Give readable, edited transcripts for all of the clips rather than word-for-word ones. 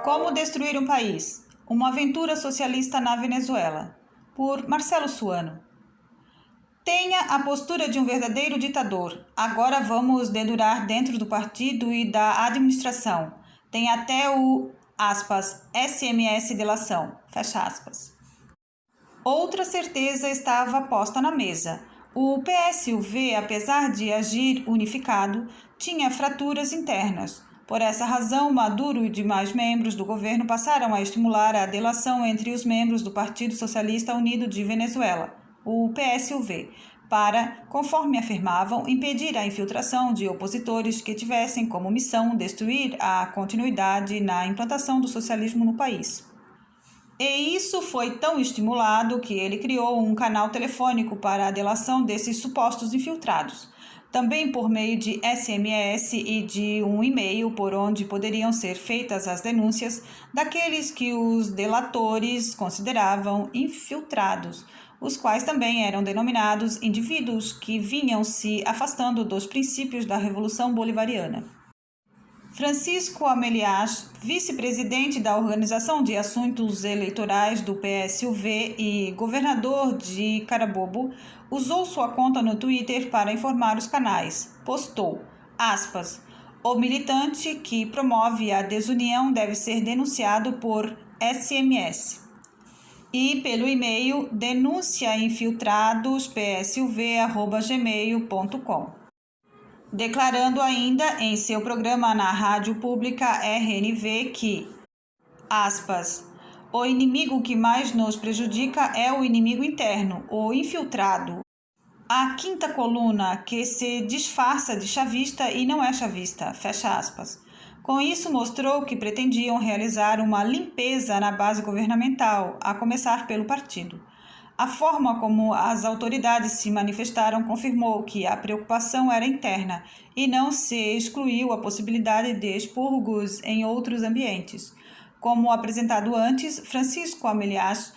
Como destruir um país? Uma aventura socialista na Venezuela, por Marcelo Suano. Tenha a postura de um verdadeiro ditador. Agora vamos dedurar dentro do partido e da administração. Tem até o, SMS delação, fecha aspas. Outra certeza estava posta na mesa. O PSUV, apesar de agir unificado, tinha fraturas internas. Por essa razão, Maduro e demais membros do governo passaram a estimular a delação entre os membros do Partido Socialista Unido de Venezuela, o PSUV, para, conforme afirmavam, impedir a infiltração de opositores que tivessem como missão destruir a continuidade na implantação do socialismo no país. E isso foi tão estimulado que ele criou um canal telefônico para a delação desses supostos infiltrados, também por meio de SMS e de um e-mail por onde poderiam ser feitas as denúncias daqueles que os delatores consideravam infiltrados, os quais também eram denominados indivíduos que vinham se afastando dos princípios da Revolução Bolivariana. Francisco Amelias, vice-presidente da Organização de Assuntos Eleitorais do PSUV e governador de Carabobo, usou sua conta no Twitter para informar os canais. Postou, o militante que promove a desunião deve ser denunciado por SMS. E pelo e-mail denunciainfiltradospsuv@gmail.com. Declarando ainda em seu programa na rádio pública RNV que, o inimigo que mais nos prejudica é o inimigo interno, o infiltrado, a quinta coluna que se disfarça de chavista e não é chavista, fecha aspas. Com isso mostrou que pretendiam realizar uma limpeza na base governamental, a começar pelo partido. A forma como as autoridades se manifestaram confirmou que a preocupação era interna e não se excluiu a possibilidade de expurgos em outros ambientes. Como apresentado antes, Francisco Amelias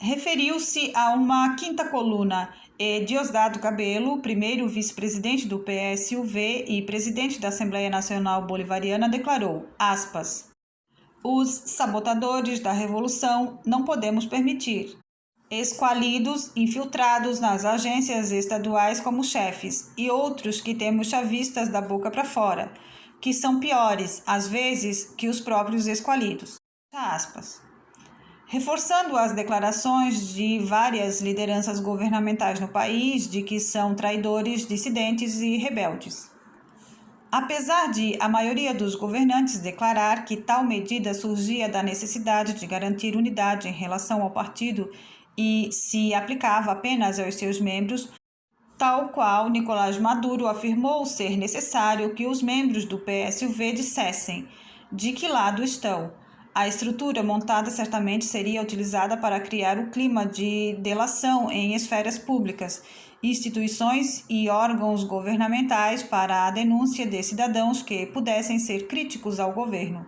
referiu-se a uma quinta coluna e Diosdado Cabello, primeiro vice-presidente do PSUV e presidente da Assembleia Nacional Bolivariana, declarou, os sabotadores da revolução não podemos permitir. Esqualidos infiltrados nas agências estaduais como chefes e outros que temos chavistas da boca para fora, que são piores, às vezes, que os próprios esqualidos. Reforçando as declarações de várias lideranças governamentais no país de que são traidores, dissidentes e rebeldes. Apesar de a maioria dos governantes declarar que tal medida surgia da necessidade de garantir unidade em relação ao partido e se aplicava apenas aos seus membros, tal qual Nicolás Maduro afirmou ser necessário que os membros do PSUV dissessem de que lado estão. A estrutura montada certamente seria utilizada para criar o clima de delação em esferas públicas, instituições e órgãos governamentais para a denúncia de cidadãos que pudessem ser críticos ao governo.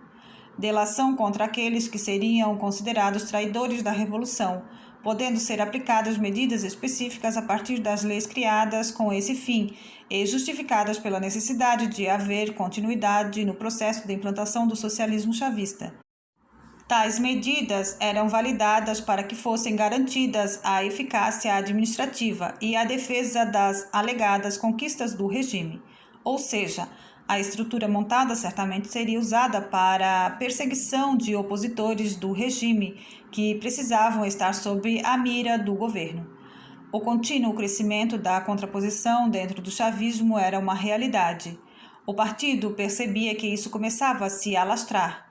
Delação contra aqueles que seriam considerados traidores da revolução, podendo ser aplicadas medidas específicas a partir das leis criadas com esse fim e justificadas pela necessidade de haver continuidade no processo de implantação do socialismo chavista. Tais medidas eram validadas para que fossem garantidas a eficácia administrativa e a defesa das alegadas conquistas do regime, ou seja, a estrutura montada certamente seria usada para a perseguição de opositores do regime que precisavam estar sob a mira do governo. O contínuo crescimento da contraposição dentro do chavismo era uma realidade. O partido percebia que isso começava a se alastrar.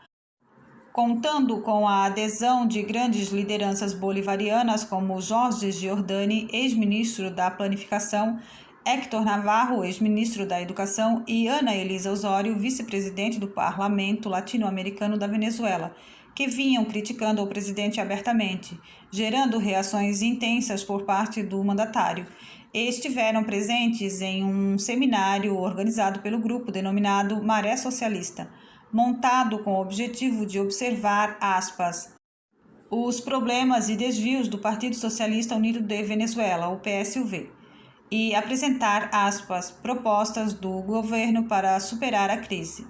Contando com a adesão de grandes lideranças bolivarianas como Jorge Giordani, ex-ministro da Planificação, Héctor Navarro, ex-ministro da Educação, e Ana Elisa Osório, vice-presidente do Parlamento Latino-Americano da Venezuela, que vinham criticando o presidente abertamente, gerando reações intensas por parte do mandatário, e estiveram presentes em um seminário organizado pelo grupo denominado Maré Socialista, montado com o objetivo de observar, os problemas e desvios do Partido Socialista Unido de Venezuela, o PSUV, e apresentar, propostas do governo para superar a crise.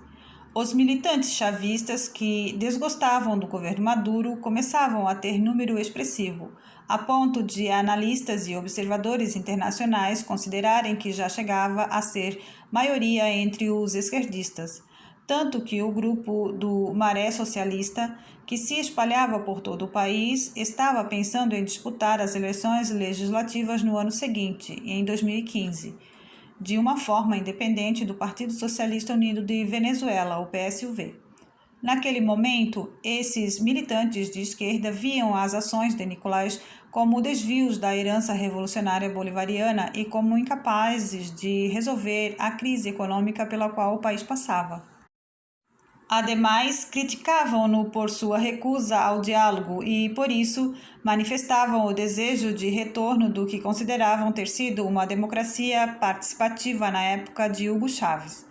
Os militantes chavistas que desgostavam do governo Maduro começavam a ter número expressivo, a ponto de analistas e observadores internacionais considerarem que já chegava a ser maioria entre os esquerdistas. Tanto que o grupo do Maré Socialista, que se espalhava por todo o país, estava pensando em disputar as eleições legislativas no ano seguinte, em 2015, de uma forma independente do Partido Socialista Unido de Venezuela, o PSUV. Naquele momento, esses militantes de esquerda viam as ações de Nicolás como desvios da herança revolucionária bolivariana e como incapazes de resolver a crise econômica pela qual o país passava. Ademais, criticavam-no por sua recusa ao diálogo e, por isso, manifestavam o desejo de retorno do que consideravam ter sido uma democracia participativa na época de Hugo Chávez.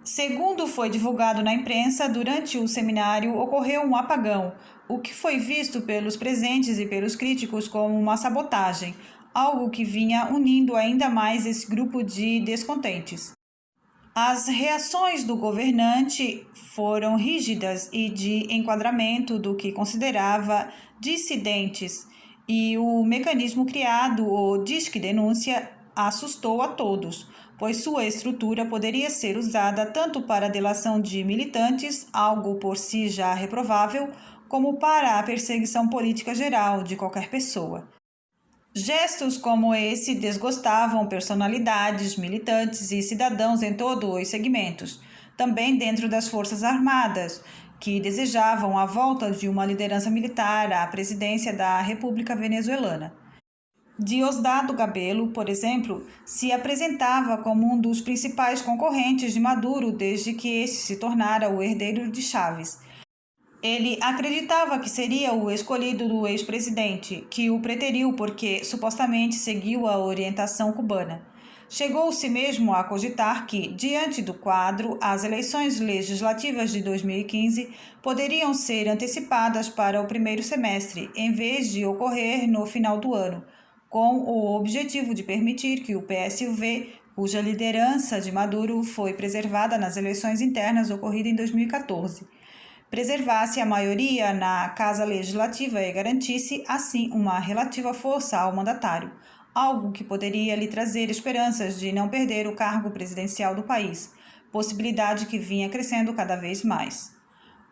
Segundo foi divulgado na imprensa, durante o seminário ocorreu um apagão, o que foi visto pelos presentes e pelos críticos como uma sabotagem, algo que vinha unindo ainda mais esse grupo de descontentes. As reações do governante foram rígidas e de enquadramento do que considerava dissidentes, e o mecanismo criado, o Disque Denúncia, assustou a todos, pois sua estrutura poderia ser usada tanto para a delação de militantes, algo por si já reprovável, como para a perseguição política geral de qualquer pessoa. Gestos como esse desgostavam personalidades, militantes e cidadãos em todos os segmentos, também dentro das Forças Armadas, que desejavam a volta de uma liderança militar à presidência da República Venezuelana. Diosdado Gabello, por exemplo, se apresentava como um dos principais concorrentes de Maduro desde que este se tornara o herdeiro de Chávez. Ele acreditava que seria o escolhido do ex-presidente, que o preteriu porque supostamente seguiu a orientação cubana. Chegou-se mesmo a cogitar que, diante do quadro, as eleições legislativas de 2015 poderiam ser antecipadas para o primeiro semestre, em vez de ocorrer no final do ano, com o objetivo de permitir que o PSUV, cuja liderança de Maduro foi preservada nas eleições internas ocorridas em 2014, preservasse a maioria na Casa Legislativa e garantisse, assim, uma relativa força ao mandatário, algo que poderia lhe trazer esperanças de não perder o cargo presidencial do país, possibilidade que vinha crescendo cada vez mais.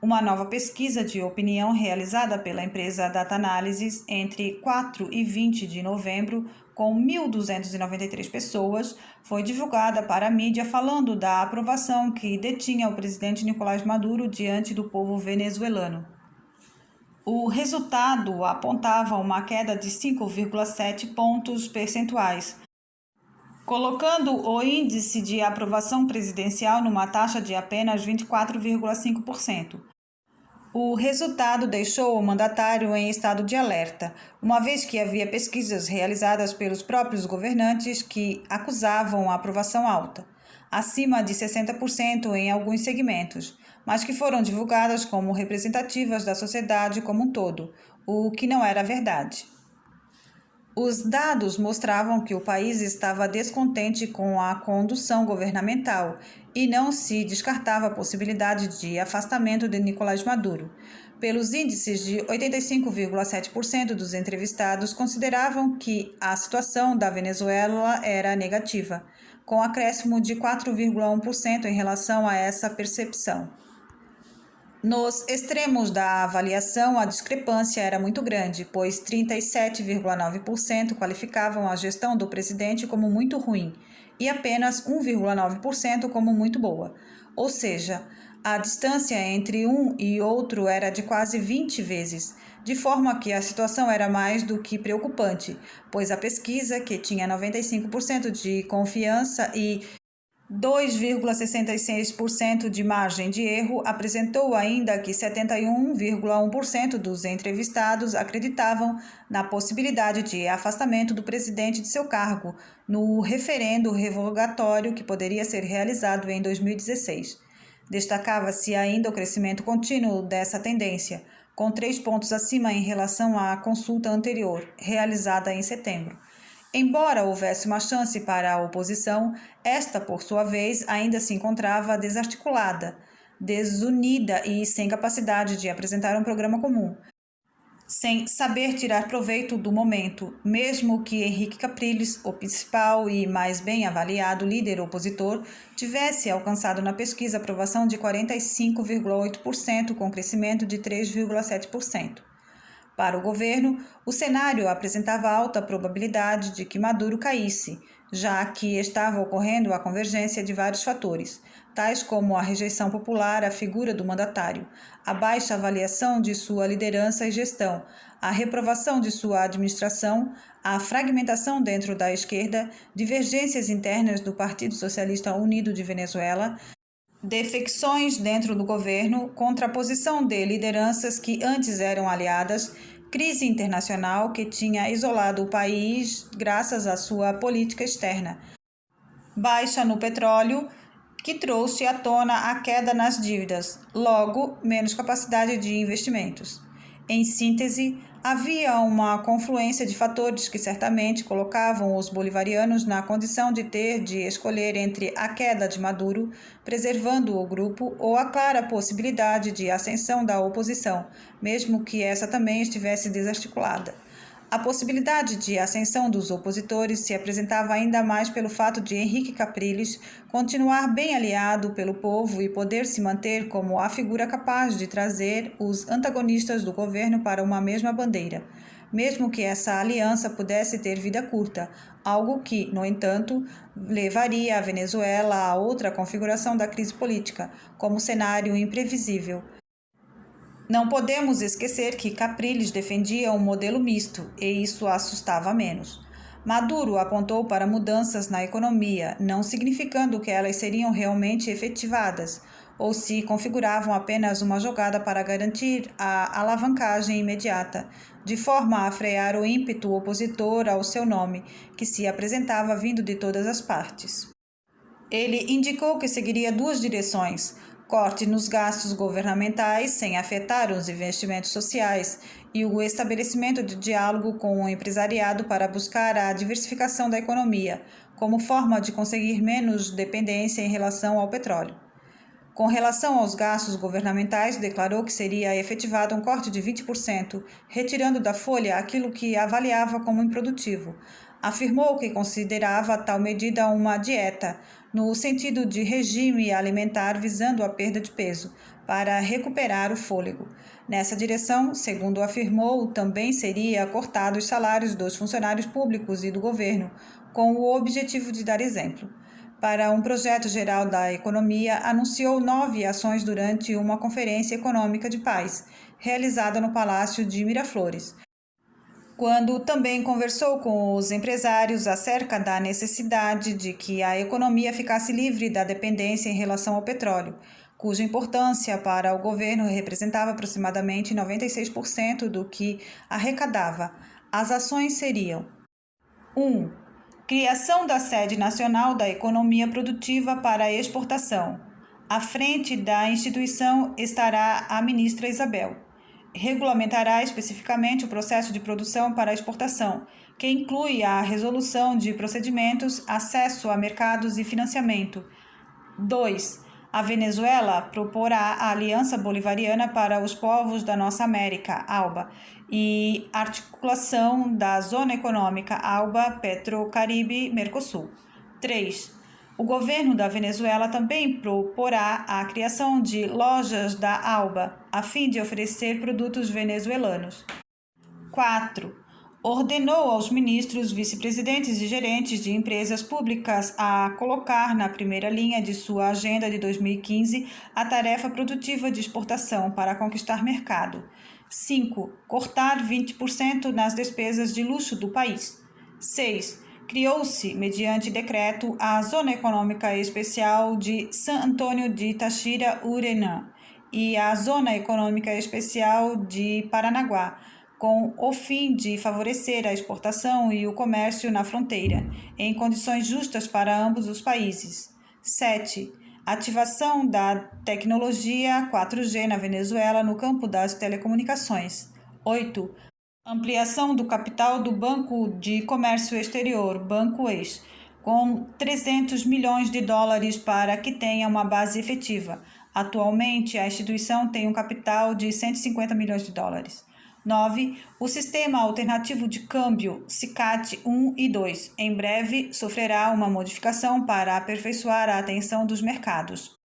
Uma nova pesquisa de opinião realizada pela empresa Data Analysis entre 4 e 20 de novembro, com 1.293 pessoas, foi divulgada para a mídia falando da aprovação que detinha o presidente Nicolás Maduro diante do povo venezuelano. O resultado apontava uma queda de 5,7 pontos percentuais, colocando o índice de aprovação presidencial numa taxa de apenas 24,5%. O resultado deixou o mandatário em estado de alerta, uma vez que havia pesquisas realizadas pelos próprios governantes que acusavam a aprovação alta, acima de 60% em alguns segmentos, mas que foram divulgadas como representativas da sociedade como um todo, o que não era verdade. Os dados mostravam que o país estava descontente com a condução governamental e não se descartava a possibilidade de afastamento de Nicolás Maduro. Pelos índices de 85,7% dos entrevistados consideravam que a situação da Venezuela era negativa, com acréscimo de 4,1% em relação a essa percepção. Nos extremos da avaliação, a discrepância era muito grande, pois 37,9% qualificavam a gestão do presidente como muito ruim e apenas 1,9% como muito boa. Ou seja, a distância entre um e outro era de quase 20 vezes, de forma que a situação era mais do que preocupante, pois a pesquisa, que tinha 95% de confiança e 2,66% de margem de erro, apresentou ainda que 71,1% dos entrevistados acreditavam na possibilidade de afastamento do presidente de seu cargo no referendo revogatório que poderia ser realizado em 2016. Destacava-se ainda o crescimento contínuo dessa tendência, com 3 pontos acima em relação à consulta anterior, realizada em setembro. Embora houvesse uma chance para a oposição, esta, por sua vez, ainda se encontrava desarticulada. desunida e sem capacidade de apresentar um programa comum, sem saber tirar proveito do momento, mesmo que Henrique Capriles, o principal e mais bem avaliado líder opositor, tivesse alcançado na pesquisa aprovação de 45,8% com crescimento de 3,7%. Para o governo, o cenário apresentava alta probabilidade de que Maduro caísse, já que estava ocorrendo a convergência de vários fatores, tais como a rejeição popular à figura do mandatário, a baixa avaliação de sua liderança e gestão, a reprovação de sua administração, a fragmentação dentro da esquerda, divergências internas do Partido Socialista Unido de Venezuela, defecções dentro do governo, contraposição de lideranças que antes eram aliadas, crise internacional que tinha isolado o país graças à sua política externa, baixa no petróleo, que trouxe à tona a queda nas dívidas, logo, menos capacidade de investimentos. Em síntese, havia uma confluência de fatores que certamente colocavam os bolivarianos na condição de ter de escolher entre a queda de Maduro, preservando o grupo, ou a clara possibilidade de ascensão da oposição, mesmo que essa também estivesse desarticulada. A possibilidade de ascensão dos opositores se apresentava ainda mais pelo fato de Henrique Capriles continuar bem aliado pelo povo e poder se manter como a figura capaz de trazer os antagonistas do governo para uma mesma bandeira, mesmo que essa aliança pudesse ter vida curta, algo que, no entanto, levaria a Venezuela a outra configuração da crise política, como cenário imprevisível. Não podemos esquecer que Capriles defendia um modelo misto, e isso assustava menos. Maduro apontou para mudanças na economia, não significando que elas seriam realmente efetivadas, ou se configuravam apenas uma jogada para garantir a alavancagem imediata, de forma a frear o ímpeto opositor ao seu nome, que se apresentava vindo de todas as partes. Ele indicou que seguiria duas direções: corte nos gastos governamentais sem afetar os investimentos sociais e o estabelecimento de diálogo com o empresariado para buscar a diversificação da economia, como forma de conseguir menos dependência em relação ao petróleo. Com relação aos gastos governamentais, declarou que seria efetivado um corte de 20%, retirando da folha aquilo que avaliava como improdutivo. Afirmou que considerava tal medida uma dieta, no sentido de regime alimentar visando a perda de peso, para recuperar o fôlego. Nessa direção, segundo afirmou, também seria cortado os salários dos funcionários públicos e do governo, com o objetivo de dar exemplo. Para um projeto geral da economia, anunciou 9 ações durante uma conferência econômica de paz, realizada no Palácio de Miraflores, quando também conversou com os empresários acerca da necessidade de que a economia ficasse livre da dependência em relação ao petróleo, cuja importância para o governo representava aproximadamente 96% do que arrecadava. As ações seriam: 1. Criação da sede nacional da economia produtiva para a exportação. À frente da instituição estará a ministra Isabel. Regulamentará especificamente o processo de produção para a exportação, que inclui a resolução de procedimentos, acesso a mercados e financiamento. 2. A Venezuela proporá a Aliança Bolivariana para os Povos da Nossa América, ALBA, e articulação da Zona Econômica ALBA, Petrocaribe, Mercosul. 3. O governo da Venezuela também proporá a criação de lojas da ALBA, a fim de oferecer produtos venezuelanos. 4. Ordenou aos ministros, vice-presidentes e gerentes de empresas públicas a colocar na primeira linha de sua agenda de 2015 a tarefa produtiva de exportação para conquistar mercado. 5. Cortar 20% nas despesas de luxo do país. 6. Criou-se, mediante decreto, a Zona Econômica Especial de San Antônio de Táchira-Urenã e a Zona Econômica Especial de Paranaguá, com o fim de favorecer a exportação e o comércio na fronteira, em condições justas para ambos os países. 7. Ativação da tecnologia 4G na Venezuela no campo das telecomunicações. 8. Ampliação do capital do Banco de Comércio Exterior, Banco Ex, com 300 milhões de dólares para que tenha uma base efetiva. Atualmente, a instituição tem um capital de 150 milhões de dólares. 9. O sistema alternativo de câmbio CICAT 1 e 2 em breve sofrerá uma modificação para aperfeiçoar a atenção dos mercados.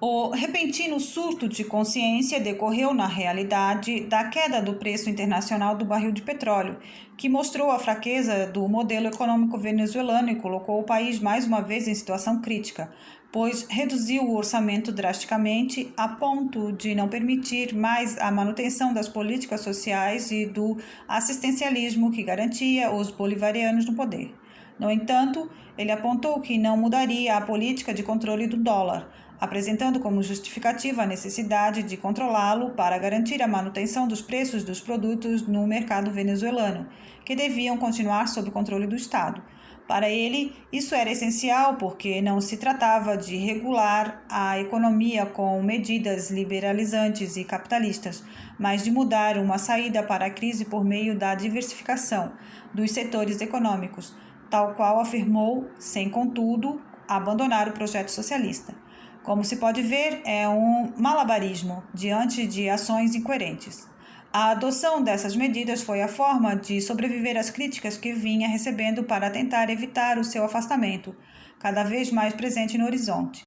O repentino surto de consciência decorreu, na realidade, da queda do preço internacional do barril de petróleo, que mostrou a fraqueza do modelo econômico venezuelano e colocou o país mais uma vez em situação crítica, pois reduziu o orçamento drasticamente a ponto de não permitir mais a manutenção das políticas sociais e do assistencialismo que garantia os bolivarianos no poder. No entanto, ele apontou que não mudaria a política de controle do dólar, apresentando como justificativa a necessidade de controlá-lo para garantir a manutenção dos preços dos produtos no mercado venezuelano, que deviam continuar sob controle do Estado. Para ele, isso era essencial porque não se tratava de regular a economia com medidas liberalizantes e capitalistas, mas de mudar uma saída para a crise por meio da diversificação dos setores econômicos, tal qual afirmou, sem, contudo, abandonar o projeto socialista. Como se pode ver, é um malabarismo diante de ações incoerentes. A adoção dessas medidas foi a forma de sobreviver às críticas que vinha recebendo para tentar evitar o seu afastamento, cada vez mais presente no horizonte.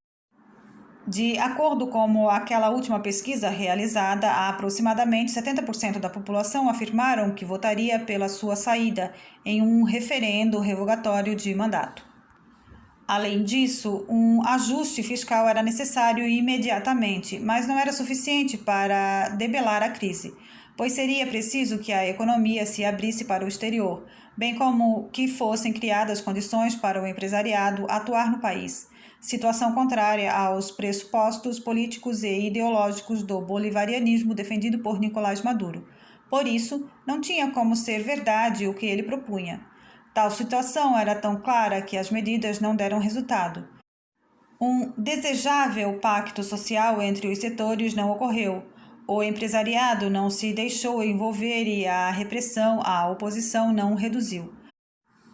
De acordo com aquela última pesquisa realizada, aproximadamente 70% da população afirmaram que votaria pela sua saída em um referendo revogatório de mandato. Além disso, um ajuste fiscal era necessário imediatamente, mas não era suficiente para debelar a crise, pois seria preciso que a economia se abrisse para o exterior, bem como que fossem criadas condições para o empresariado atuar no país, situação contrária aos pressupostos políticos e ideológicos do bolivarianismo defendido por Nicolás Maduro. Por isso, não tinha como ser verdade o que ele propunha. Tal situação era tão clara que as medidas não deram resultado. Um desejável pacto social entre os setores não ocorreu. O empresariado não se deixou envolver e a repressão à oposição não reduziu.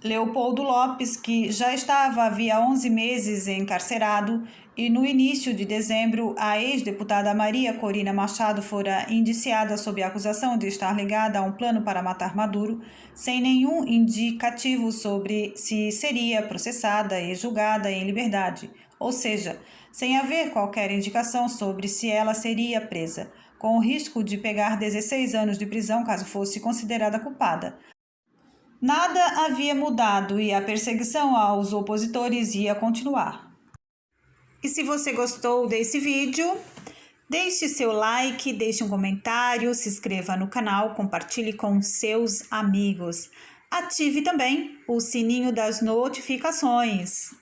Leopoldo Lopes, que já estava havia 11 meses encarcerado, e no início de dezembro a ex-deputada Maria Corina Machado fora indiciada sob a acusação de estar ligada a um plano para matar Maduro, sem nenhum indicativo sobre se seria processada e julgada em liberdade, ou seja, sem haver qualquer indicação sobre se ela seria presa, com o risco de pegar 16 anos de prisão caso fosse considerada culpada. Nada havia mudado e a perseguição aos opositores ia continuar. E se você gostou desse vídeo, deixe seu like, deixe um comentário, se inscreva no canal, compartilhe com seus amigos. Ative também o sininho das notificações.